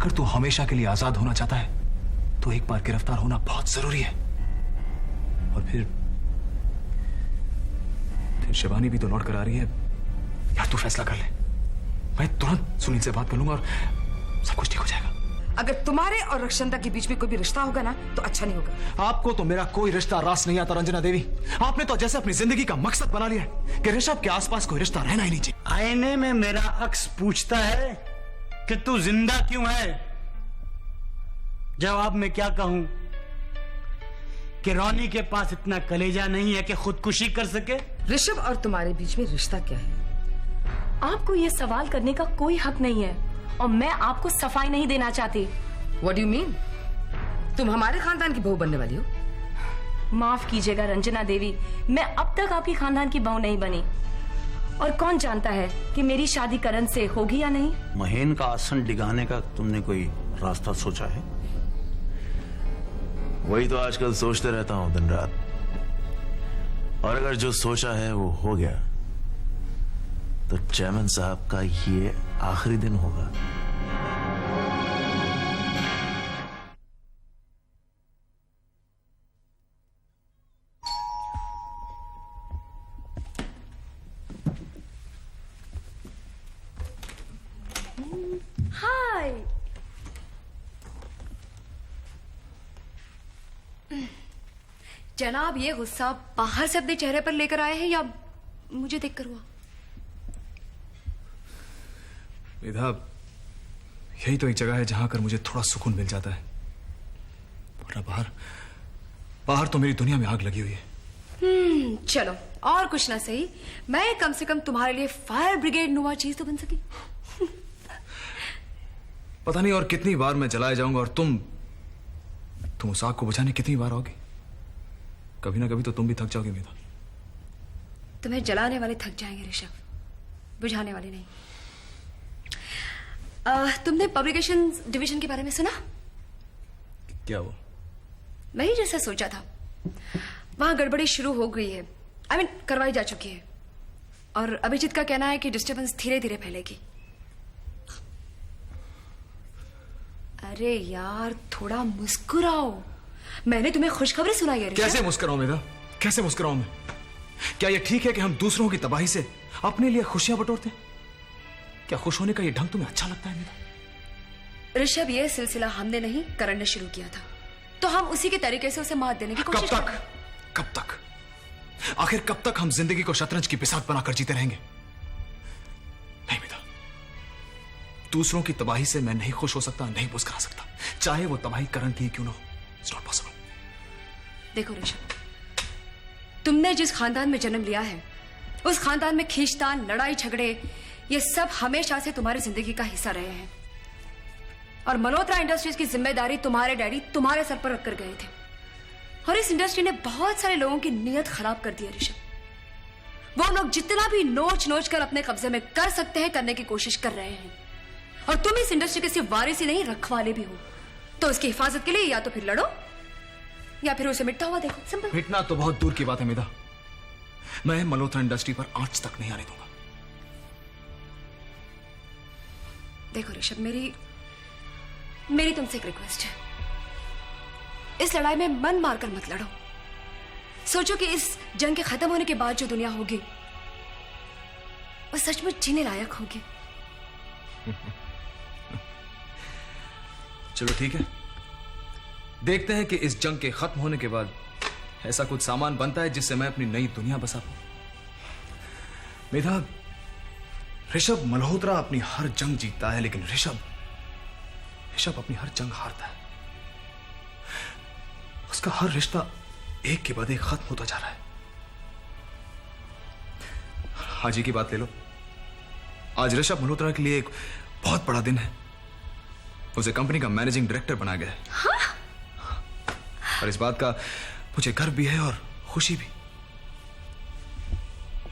अगर तू हमेशा के लिए आजाद होना चाहता है तो एक बार गिरफ्तार होना बहुत जरूरी है। और फिर शिवानी भी तो लौट कर आ रही है। यार तू फैसला कर ले, मैं तुरंत सुनील से बात कर लूंगा और सब कुछ ठीक हो जाएगा। अगर तुम्हारे और रक्षंता के बीच में कोई भी रिश्ता होगा ना तो अच्छा नहीं होगा। आपको तो मेरा कोई रिश्ता रास नहीं आता रंजना देवी। आपने तो जैसे अपनी जिंदगी का मकसद बना लिया है कि ऋषभ के आसपास कोई रिश्ता रहना ही नहीं चाहिए। आईने में मेरा अक्स पूछता है कि तू जिंदा क्यों है। जवाब में क्या कहूं कि रोनी के पास इतना कलेजा नहीं है कि खुदकुशी कर सके। ऋषभ और तुम्हारे बीच में रिश्ता क्या है? आपको ये सवाल करने का कोई हक नहीं है और मैं आपको सफाई नहीं देना चाहती। What do you mean? तुम हमारे खानदान की बहू बनने वाली हो? माफ कीजिएगा रंजना देवी, मैं अब तक आपकी खानदान की बहू नहीं बनी और कौन जानता है कि मेरी शादी करण से होगी या नहीं। महेन का आसन डिगाने का तुमने कोई रास्ता सोचा है? वही तो आजकल सोचते रहता हूं दिन रात, और अगर जो सोचा है वो हो गया तो चेयरमैन साहब का ये आखिरी दिन होगा। हाय, जनाब, ये गुस्सा बाहर से अपने चेहरे पर लेकर आए हैं या मुझे देखकर हुआ? विधा, यही तो एक जगह है जहां कर मुझे थोड़ा सुकून मिल जाता है, वरना बाहर तो मेरी दुनिया में आग लगी हुई है। चलो, और कुछ ना सही, मैं कम से कम तुम्हारे लिए फायर ब्रिगेड नुमा चीज तो बन सकी। पता नहीं और कितनी बार मैं जलाए जाऊंगा और तुम उस आग को बुझाने कितनी बार आओगी। कभी ना कभी तो तुम भी थक जाओगी मेरा। तुम्हें जलाने वाले थक जाएंगे ऋषभ, बुझाने वाले नहीं। तुमने पब्लिकेशन डिवीजन के बारे में सुना? क्या वो? मैं ही जैसा सोचा था, वहां गड़बड़ी शुरू हो गई है। I mean, करवाई जा चुकी है और अभिजीत का कहना है कि डिस्टर्बेंस धीरे धीरे फैलेगी। अरे यार, थोड़ा मुस्कुराओ, मैंने तुम्हें खुशखबरी सुनाई है। कैसे मुस्कुराऊं मेरा, कैसे मुस्कुराऊं मैं? क्या ये ठीक है कि हम दूसरों की तबाही से अपने लिए खुशियां बटोरते हैं? क्या खुश होने का ये ढंग तुम्हें अच्छा लगता है मेरा? ऋषभ, ये सिलसिला हमने नहीं, करण ने शुरू किया था, तो हम उसी के तरीके से उसे मात देने की कोशिश कब तक? कब तक? आखिर कब तक हम जिंदगी को शतरंज की बिसात बनाकर जीते रहेंगे? नहीं बेटा, दूसरों की तबाही से मैं नहीं खुश हो सकता, नहीं मुस्कुरा सकता, चाहे वो तबाही करण की क्यों ना हो। It's not possible. देखो ऋषभ, तुमने जिस खानदान में जन्म लिया है, उस खानदान में खींचतान, लड़ाई झगड़े, ये सब हमेशा से तुम्हारी जिंदगी का हिस्सा रहे हैं। और मल्होत्रा इंडस्ट्रीज की जिम्मेदारी तुम्हारे डैडी तुम्हारे सर पर रखकर गए थे, और इस इंडस्ट्री ने बहुत सारे लोगों की नीयत खराब कर दी है ऋषभ। वो लोग जितना भी नोच नोच कर अपने कब्जे में कर सकते हैं, करने की कोशिश कर रहे हैं, और तुम इस इंडस्ट्री के सिर्फ वारिस ही नहीं, रखवाले भी हो। तो उसकी हिफाजत के लिए या तो फिर लड़ो या फिर उसे मिटता हुआ देखो। सिंपल। मिटना तो बहुत दूर की बात है मेधा, मैं मल्होत्रा इंडस्ट्री पर आंच तक नहीं आने दूंगा। देखो ऋषभ, मेरी तुमसे एक रिक्वेस्ट है, इस लड़ाई में मन मारकर मत लड़ो। सोचो कि इस जंग के खत्म होने के बाद जो दुनिया होगी वो सचमुच जीने लायक होगी। चलो ठीक है, देखते हैं कि इस जंग के खत्म होने के बाद ऐसा कुछ सामान बनता है जिससे मैं अपनी नई दुनिया बसा पाऊं। मेधा, ऋषभ मल्होत्रा अपनी हर जंग जीतता है, लेकिन ऋषभ अपनी हर जंग हारता है। उसका हर रिश्ता एक के बाद एक खत्म होता जा रहा है। आज ही की बात ले लो, आज ऋषभ मल्होत्रा के लिए एक बहुत बड़ा दिन है। उसे कंपनी का मैनेजिंग डायरेक्टर बनाया गया है। हाँ? और इस बात का मुझे गर्व भी है और खुशी भी।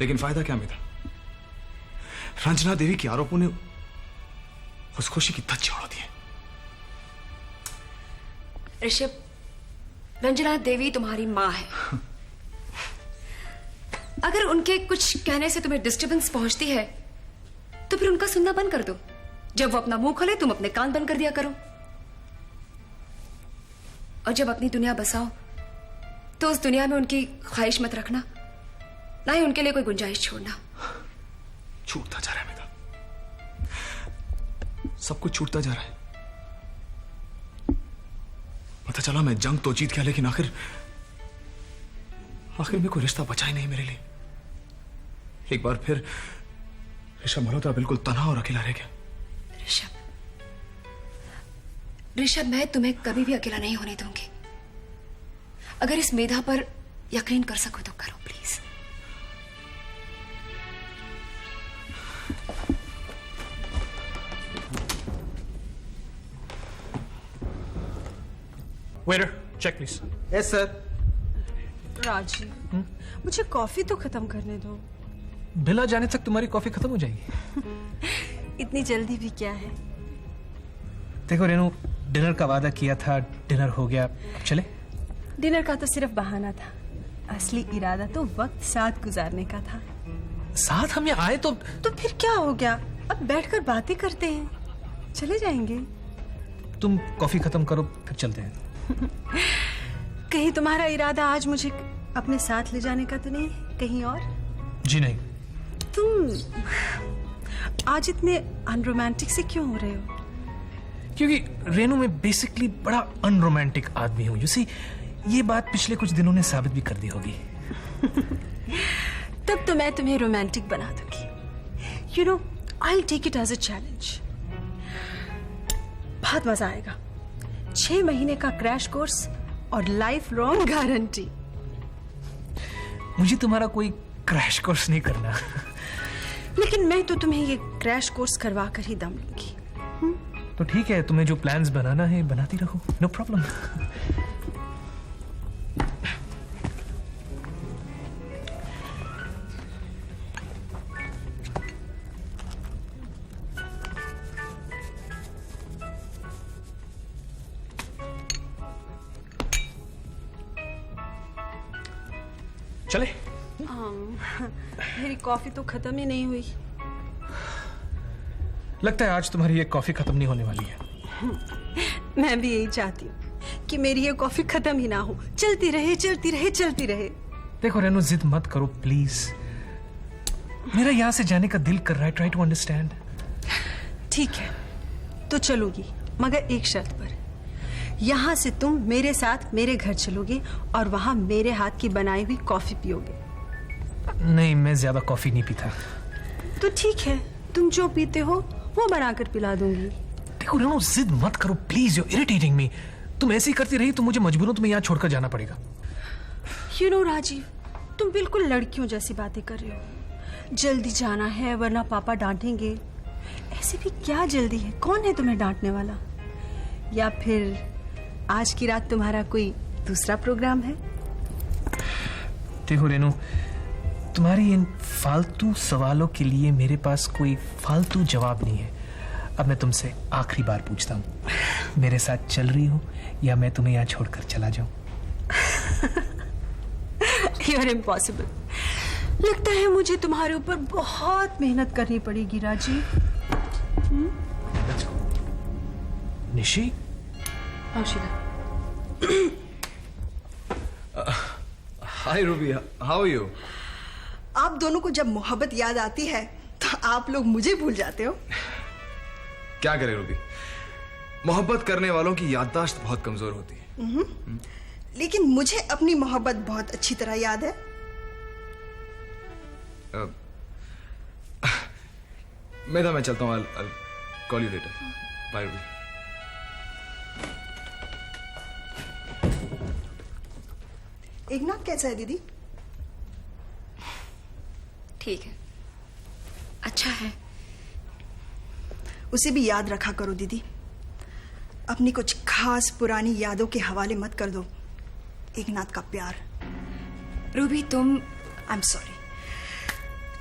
लेकिन फायदा क्या मेरा? रंजना देवी के आरोपों ने उस खुशी की धज्जियां उड़ा दी है। ऋषभ, रंजना देवी तुम्हारी मां है। अगर उनके कुछ कहने से तुम्हें डिस्टर्बेंस पहुंचती है तो फिर उनका सुनना बंद कर दो। जब वो अपना मुंह खोले तुम अपने कान बंद कर दिया करो, और जब अपनी दुनिया बसाओ तो उस दुनिया में उनकी ख्वाहिश मत रखना, ना ही उनके लिए कोई गुंजाइश छोड़ना। छूटता जा रहा है मेरा, सब कुछ छूटता जा रहा है। पता चला मैं जंग तो जीत गया, लेकिन आखिर में कोई रिश्ता बचा ही नहीं मेरे लिए। एक बार फिर ऋषभ मल्होत्रा बिल्कुल तन्हा और अकेला रह गया। ऋषभ, मैं तुम्हें कभी भी अकेला नहीं होने दूंगी। अगर इस मेधा पर यकीन कर सको तो करो please. Waiter, check please. Yes sir. Rajeev, मुझे कॉफी तो खत्म करने दो। बिला जाने तक तुम्हारी कॉफी खत्म हो जाएगी। इतनी जल्दी भी क्या है? देखो रेनू, डिनर का वादा किया था, डिनर हो गया, अब चले। डिनर का तो सिर्फ बहाना था, असली इरादा तो वक्त साथ गुजारने का था। साथ हम यहाँ आए तो फिर क्या हो गया? अब बैठकर बातें करते हैं, चले जाएंगे। तुम कॉफी खत्म करो, फिर चलते हैं। कहीं तुम्हारा इरादा आज मुझे अपने साथ ले जाने का तो नहीं, कहीं और? जी नहीं। तुम आज इतने अनरोमांटिक से क्यों हो रहे हो? क्योंकि रेनू, मैं बेसिकली बड़ा अनरोमांटिक आदमी हूँ। यू सी, ये बात पिछले कुछ दिनों ने साबित भी कर दी होगी। तब तो मैं तुम्हें रोमांटिक बना दूंगी। You know, I take it as a challenge. बहुत मजा आएगा। 6 महीने का क्रैश कोर्स और लाइफ लॉन्ग गारंटी। मुझे तुम्हारा कोई क्रैश कोर्स नहीं करना। लेकिन मैं तो तुम्हें ये क्रैश कोर्स करवा कर ही दम लूंगी। तो ठीक है, तुम्हें जो प्लान्स बनाना है बनाती रहो, नो प्रॉब्लम। चले। मेरी कॉफी तो खत्म ही नहीं हुई। लगता है आज तुम्हारी ये कॉफी खत्म नहीं होने वाली है। मैं भी यही चाहती हूँ कि मेरी ये कॉफी खत्म ही ना हो, चलती रहे चलती रहे चलती रहे। देखो रेनू, जिद मत करो प्लीज। मेरा यहाँ से जाने का दिल कर रहा है, ट्राई टू अंडरस्टैंड। ठीक है, तो चलूंगी, मगर एक शर्त पर। यहाँ से तुम मेरे साथ मेरे घर चलोगे और वहां मेरे हाथ की बनाई हुई कॉफी पियोगे। नहीं, मैं ज्यादा कॉफी नहीं पीता। तो ठीक है, तुम जो पीते हो वो बनाकर पिला दूंगी। देखो रेनू, जिद मत करो प्लीज, यू इरिटेटिंग मी। तुम ऐसे ही करती रही तो मुझे मजबूरन तुम्हें यहाँ छोड़कर जाना पड़ेगा। यू नो राजीव, तुम बिल्कुल लड़कियों जैसी बातें कर रहे हो। जल्दी जाना है वरना पापा डांटेंगे। ऐसे भी क्या जल्दी है? कौन है तुम्हें डांटने वाला? या फिर आज की रात तुम्हारा कोई दूसरा प्रोग्राम है? देखो रेनू, तुम्हारी इन फालतू सवालों के लिए मेरे पास कोई फालतू जवाब नहीं है। अब मैं तुमसे आखिरी बार पूछता हूँ, मेरे साथ चल रही हो या मैं तुम्हें यहाँ छोड़कर चला जाऊं? You are impossible. लगता है मुझे तुम्हारे ऊपर बहुत मेहनत करनी पड़ेगी Rajeev. Nishi, hi Ruby, how are you? आप दोनों को जब मोहब्बत याद आती है तो आप लोग मुझे भूल जाते हो। क्या करें रूबी, मोहब्बत करने वालों की याददाश्त बहुत कमजोर होती है। लेकिन मुझे अपनी मोहब्बत बहुत अच्छी तरह याद है। मैं चलता हूँ, I'll call you later. Bye Ruby. Eknath कैसा है दीदी? ठीक है, अच्छा है। उसे भी याद रखा करो दीदी। अपनी कुछ खास पुरानी यादों के हवाले मत कर दो एकनाथ का प्यार। रूबी, तुम आई एम सॉरी,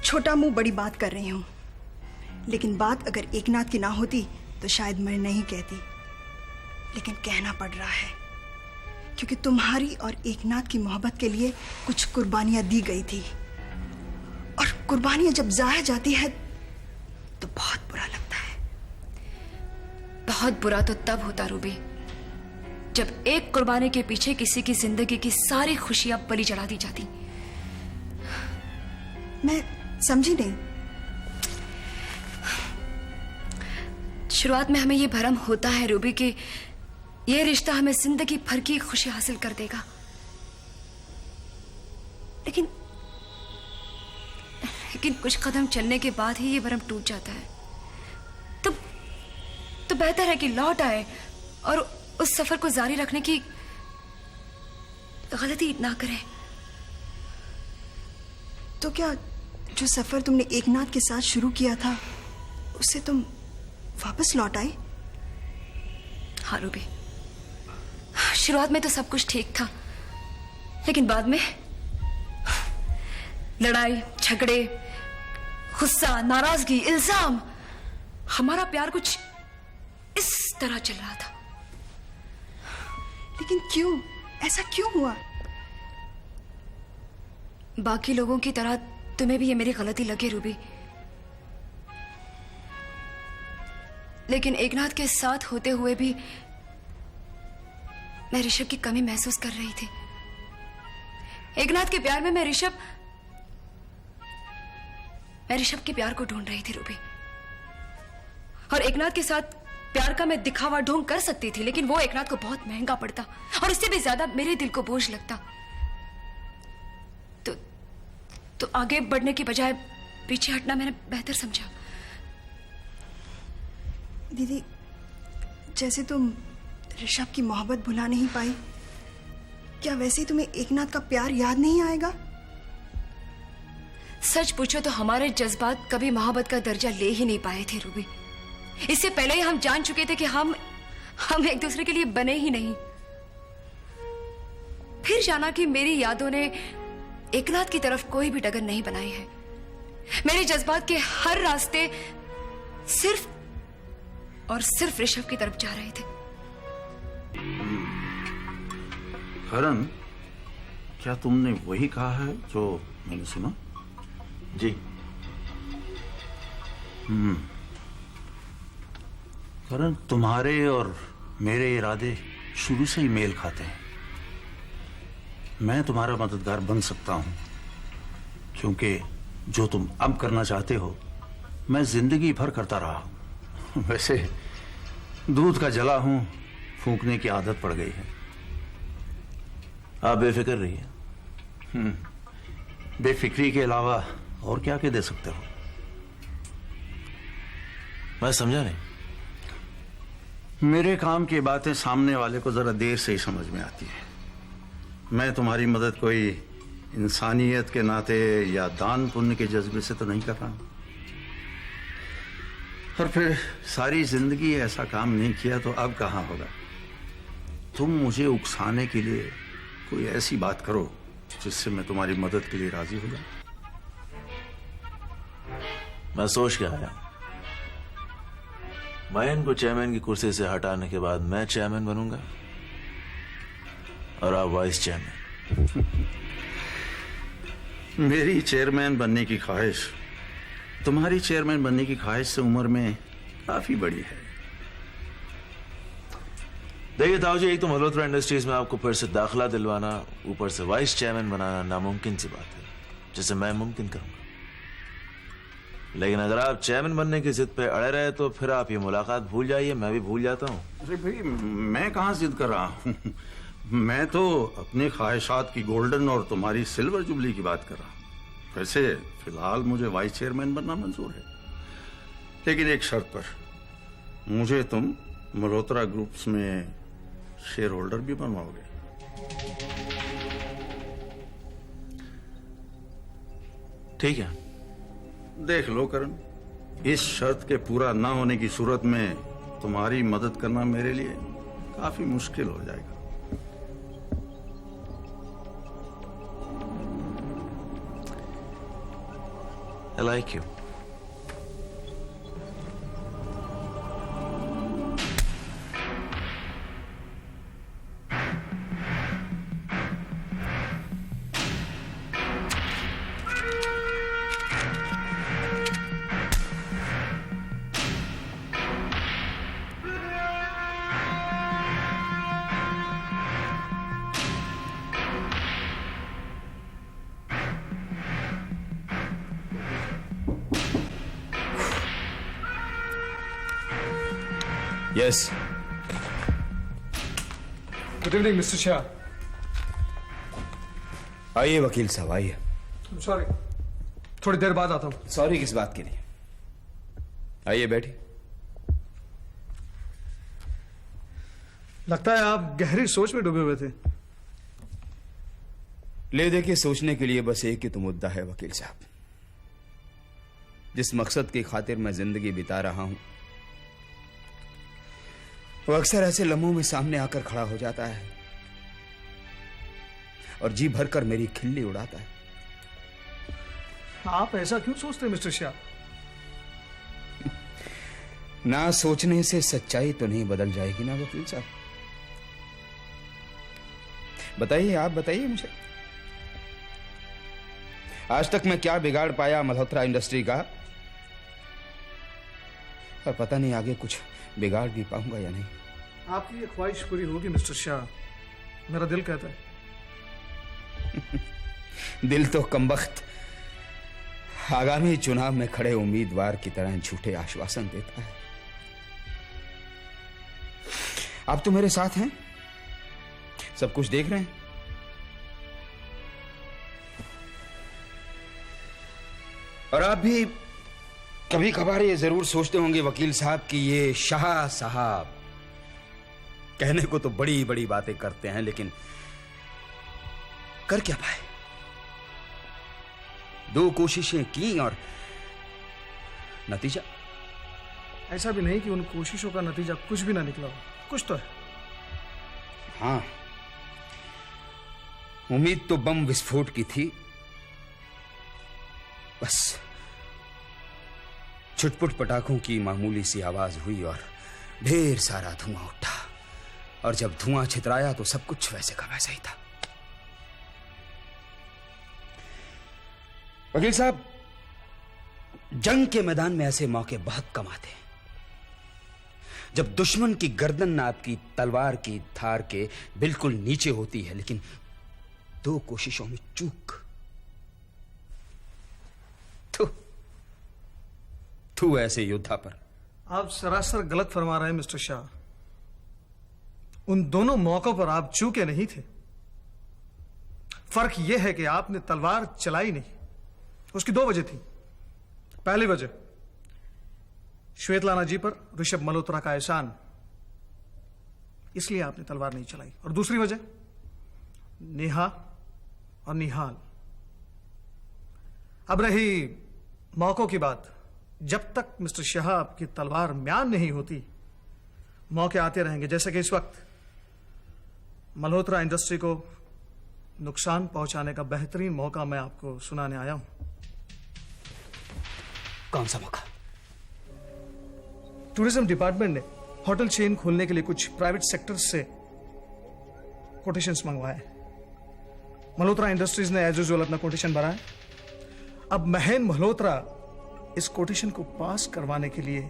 छोटा मुंह बड़ी बात कर रही हूँ। लेकिन बात अगर एकनाथ की ना होती तो शायद मैं नहीं कहती, लेकिन कहना पड़ रहा है क्योंकि तुम्हारी और एकनाथ की मोहब्बत के लिए कुछ कुर्बानियां दी गई थी, और कुर्बानियां जब जाया जाती है तो बहुत बुरा लगता है। बहुत बुरा तो तब होता रूबी, जब एक कुर्बानी के पीछे किसी की जिंदगी की सारी खुशियां बलि चढ़ा दी जाती। मैं समझी नहीं। शुरुआत में हमें यह भ्रम होता है रूबी कि यह रिश्ता हमें जिंदगी भर की खुशी हासिल कर देगा, लेकिन कुछ कदम चलने के बाद ही ये भ्रम टूट जाता है। तो बेहतर है कि लौट आए और उस सफर को जारी रखने की गलती ना करें। तो क्या जो सफर तुमने एकनाथ के साथ शुरू किया था उससे तुम वापस लौट आए? हाँ रूबी, शुरुआत में तो सब कुछ ठीक था, लेकिन बाद में लड़ाई झगड़े, गुस्सा, नाराजगी, इल्जाम, हमारा प्यार कुछ इस तरह चल रहा था। लेकिन क्यों? ऐसा क्यों हुआ? बाकी लोगों की तरह तुम्हें भी ये मेरी गलती लगे रूबी, लेकिन एकनाथ के साथ होते हुए भी मैं ऋषभ की कमी महसूस कर रही थी। एकनाथ के प्यार में मैं ऋषभ के प्यार को ढूंढ रही थी रूबी, और एकनाथ के साथ प्यार का मैं दिखावा ढोंग कर सकती थी, लेकिन वो एकनाथ को बहुत महंगा पड़ता और इससे भी ज्यादा मेरे दिल को बोझ लगता। तो आगे बढ़ने की बजाय पीछे हटना मैंने बेहतर समझा। दीदी, जैसे तुम ऋषभ की मोहब्बत भुला नहीं पाई, क्या वैसे ही तुम्हें एकनाथ का प्यार याद नहीं आएगा? सच पूछो तो हमारे जज्बात कभी मोहब्बत का दर्जा ले ही नहीं पाए थे रूबी। इससे पहले ही हम जान चुके थे कि हम एक दूसरे के लिए बने ही नहीं। फिर जाना कि मेरी यादों ने एकनाथ की तरफ कोई भी डगर नहीं बनाई है। मेरे जज्बात के हर रास्ते सिर्फ और सिर्फ ऋषभ की तरफ जा रहे थे। करण, क्या तुमने वही कहा है जो मैंने सुना? जी। करण, तुम्हारे और मेरे इरादे शुरू से ही मेल खाते हैं। मैं तुम्हारा मददगार बन सकता हूं, क्योंकि जो तुम अब करना चाहते हो मैं जिंदगी भर करता रहा हूं। वैसे दूध का जला हूं, फूंकने की आदत पड़ गई है। आप बेफिक्र रहिए। बेफिक्री के अलावा और क्या दे सकते हो? मैं समझा नहीं। मेरे काम की बातें सामने वाले को जरा देर से ही समझ में आती है। मैं तुम्हारी मदद कोई इंसानियत के नाते या दान पुण्य के जज्बे से तो नहीं कर रहा हूं। और फिर सारी जिंदगी ऐसा काम नहीं किया तो अब कहां होगा। तुम मुझे उकसाने के लिए कोई ऐसी बात करो जिससे मैं तुम्हारी मदद के लिए राजी हो जाऊं। मैं सोच के आया, मयन को चेयरमैन की कुर्सी से हटाने के बाद मैं चेयरमैन बनूंगा और आप वाइस चेयरमैन। मेरी चेयरमैन बनने की ख्वाहिश तुम्हारी चेयरमैन बनने की ख्वाहिश से उम्र में काफी बड़ी है। देखिए ताऊ जी, एक तो मल्होत्रा इंडस्ट्रीज में आपको फिर से दाखिला दिलवाना, ऊपर से वाइस चेयरमैन बनाना नामुमकिन सी बात है, जिसे मैं मुमकिन करूंगा। लेकिन अगर आप चेयरमैन बनने की जिद पे अड़े रहे तो फिर आप ये मुलाकात भूल जाइए, मैं भी भूल जाता हूँ। अरे भाई, मैं कहाँ जिद कर रहा हूँ। मैं तो अपनी ख्वाहिशात की गोल्डन और तुम्हारी सिल्वर जुबली की बात कर रहा हूँ। वैसे फिलहाल मुझे वाइस चेयरमैन बनना मंजूर है, लेकिन एक शर्त पर। मुझे तुम मल्होत्रा ग्रुप्स में शेयर होल्डर भी बनवाओगे। ठीक है, देख लो करण, इस शर्त के पूरा ना होने की सूरत में तुम्हारी मदद करना मेरे लिए काफी मुश्किल हो जाएगा। I like you. Yes. Good evening mister Shah. आइए वकील साहब, आइए। सॉरी, थोड़ी देर बाद आता हूं। सॉरी किस बात के लिए? आइए बैठिए। लगता है आप गहरी सोच में डूबे हुए थे। ले देखिए, सोचने के लिए बस एक ही तो मुद्दा है वकील साहब। जिस मकसद की खातिर मैं जिंदगी बिता रहा हूं वो अक्सर ऐसे लम्हों में सामने आकर खड़ा हो जाता है और जी भरकर मेरी खिल्ली उड़ाता है। आप ऐसा क्यों सोचते हैं मिस्टर शाह? ना सोचने से सच्चाई तो नहीं बदल जाएगी ना वकील साहब। बताइए, आप बताइए मुझे, आज तक मैं क्या बिगाड़ पाया मल्होत्रा इंडस्ट्री का, और पता नहीं आगे कुछ बिगाड़ भी पाऊंगा या नहीं। आपकी ये ख्वाहिश पूरी होगी मिस्टर शाह, मेरा दिल कहता है। दिल तो कमबख्त आगामी चुनाव में खड़े उम्मीदवार की तरह झूठे आश्वासन देता है। आप तो मेरे साथ हैं, सब कुछ देख रहे हैं। और आप भी कभी कभार ये जरूर सोचते होंगे वकील साहब कि ये शाह साहब कहने को तो बड़ी बड़ी बातें करते हैं, लेकिन कर क्या पाए? 2 कोशिशें की और नतीजा? ऐसा भी नहीं कि उन कोशिशों का नतीजा कुछ भी ना निकला हो, कुछ तो है। हाँ, उम्मीद तो बम विस्फोट की थी, बस छुटपुट पटाखों की मामूली सी आवाज हुई और ढेर सारा धुआं उठा, और जब धुआं छितराया तो सब कुछ वैसे का वैसा ही था। वकील साहब, जंग के मैदान में ऐसे मौके बहुत कम आते हैं जब दुश्मन की गर्दन आपकी तलवार की धार के बिल्कुल नीचे होती है, लेकिन 2 कोशिशों में चूक। तू ऐसे योद्धा पर। आप सरासर गलत फरमा रहे हैं मिस्टर शाह। उन दोनों मौकों पर आप चूके नहीं थे। फर्क यह है कि आपने तलवार चलाई नहीं। उसकी 2 वजह थी। पहली वजह, श्वेतलाना जी पर ऋषभ मल्होत्रा का एहसान, इसलिए आपने तलवार नहीं चलाई। और दूसरी वजह, नेहा और निहाल। अब रही मौकों की बात, जब तक मिस्टर शाह आपकी तलवार म्यान नहीं होती, मौके आते रहेंगे। जैसे कि इस वक्त मल्होत्रा इंडस्ट्री को नुकसान पहुंचाने का बेहतरीन मौका मैं आपको सुनाने आया हूं। कौन सा मौका? टूरिज्म डिपार्टमेंट ने होटल चेन खोलने के लिए कुछ प्राइवेट सेक्टर से कोटेशंस मंगवाए। मल्होत्रा इंडस्ट्रीज ने एज यूजुअल अपना कोटेशन भरा है। अब महेन मल्होत्रा इस कोटेशन को पास करवाने के लिए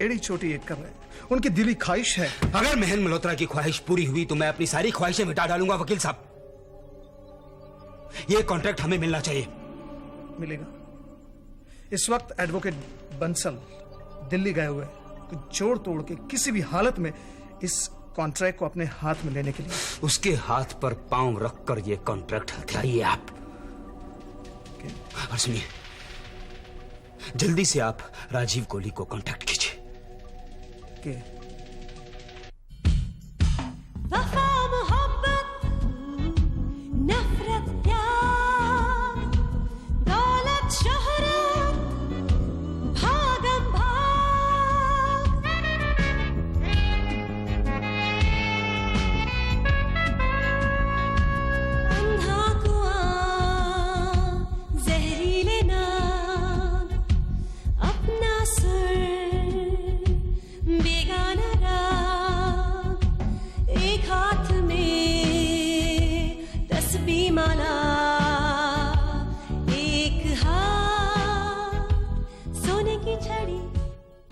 एड़ी चोटी एक कर रहे हैं। उनकी दिली ख्वाहिश है। अगर महेन मल्होत्रा की ख्वाहिश पूरी हुई तो मैं अपनी सारी ख्वाहिशें मिटा डालूंगा वकील साहब। यह कॉन्ट्रैक्ट हमें मिलना चाहिए। मिलेगा। इस वक्त एडवोकेट बंसल दिल्ली गए हुए हैं, जोड़ तोड़ के किसी भी हालत में इस कॉन्ट्रैक्ट को अपने हाथ में लेने के लिए। उसके हाथ पर पांव रखकर यह कॉन्ट्रैक्ट हथियाइए आप। और सुनिए, जल्दी से आप राजीव कोहली को कांटेक्ट कीजिए।